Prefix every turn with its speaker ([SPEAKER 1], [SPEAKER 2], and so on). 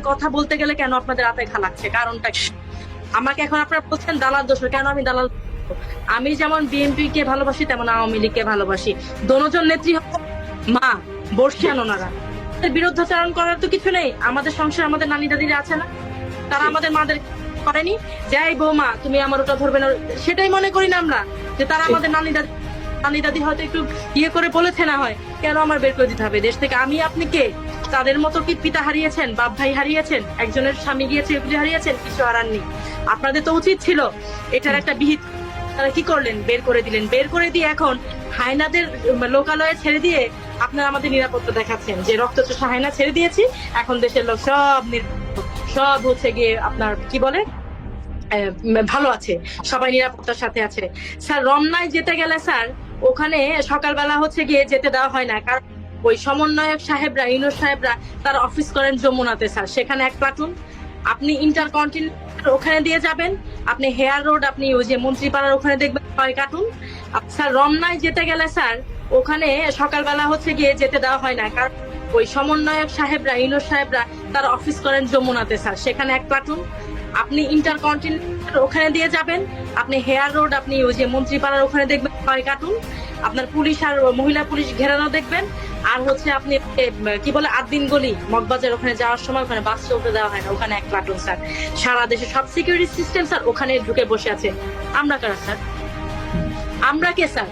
[SPEAKER 1] কথা বলতে গেলে কেন আপনাদের রাতে ঘা লাগছে, কারণটা কি? আমাকে এখন আপনারা বলছেন দালাল দোষর, কেন আমি দালাল? আমি যেমন বিএনপি কে ভালোবাসি তেমন আওয়ামী লীগকে ভালোবাসি। দোনোজন নেত্রী হচ্ছে মা, বর্ষিয়ান ওনারা। এর বিরুদ্ধাচরণ করার তো কিছু নেই। আমাদের সংসার আমাদের নানি দাদিরা আছে না, তারা আমাদের মাদের করেনি যে এই বৌমা তুমি আমার ওটা ধরবে না, সেটাই মনে করি না আমরা যে তারা আমাদের নানি দাদি হয়তো একটু ইয়ে করে বলেছে না হয়, কেন আমার বের করে দিতে হবে দেশ থেকে? আমি আপনি কে? তাদের মতো কি পিতা হারিয়েছেন, বাপ ভাই হারিয়েছেন, একজনের স্বামী গিয়েছে, এগুলি হারিয়েছেন, কিছু হারাননি। আপনাদের তো উচিত ছিল এটার একটা বিহিত। তারা কি করলেন? বের করে দিলেন। বের করে দিয়ে এখন হায়নাদের লোকালয়ে ছেড়ে দিয়ে আপনারা আমাদের নিরাপত্তা দেখাচ্ছেন যে রক্তচোষা হায়না ছেড়ে দিয়েছি, এখন দেশের লোক সব হচ্ছে গিয়ে আপনার কি বলে ভালো আছে, সবাই নিরাপত্তার সাথে আছে। স্যার রমনায় যেতে গেলে স্যার ওখানে সকালবেলা হচ্ছে গিয়ে যেতে দেওয়া হয় না, কারণ ওই সমন্বয়ক সাহেবরা, ইউনুস সাহেবরা তার অফিস করেন যমুনাতে স্যার, সেখানে এক প্লাটুন। আপনি ইন্টারকন্টিনেন্টাল ওখানে দিয়ে যাবেন, আপনি হেয়ার রোড, আপনি ওই যে মন্ত্রীপাড়ার ওখানে দেখবেন 6 কার্টুন। স্যার রমনায় যেতে গেলে স্যার ওখানে সকালবেলা হচ্ছে গিয়ে যেতে দেওয়া হয় না, কারণ ওই সমন্বয়ক সাহেবরা, ইউনুস সাহেবরা তার অফিস করেন যমুনাতে স্যার, সেখানে এক প্লাটুন। আপনি ইন্টারকন্টিনেন্টাল ওখানে দিয়ে যাবেন, আপনি হেয়ার রোড, আপনি ওই যে মন্ত্রীপাড়ার ওখানে দেখবেন 6 কার্টুন। আপনার পুলিশ আর মহিলা পুলিশ ঘেরানো দেখবেন। আর হচ্ছে আপনি কি বলে আদ্দিন গলি মগবাজার ওখানে যাওয়ার সময় ওখানে বাস চলতে দেওয়া হয় না, ওখানে এক প্লাটুন স্যার। সারা দেশে সব সিকিউরিটি সিস্টেম স্যার ওখানে ঢুকে বসে আছে। আমরা কারা স্যার? আমরা কে স্যার?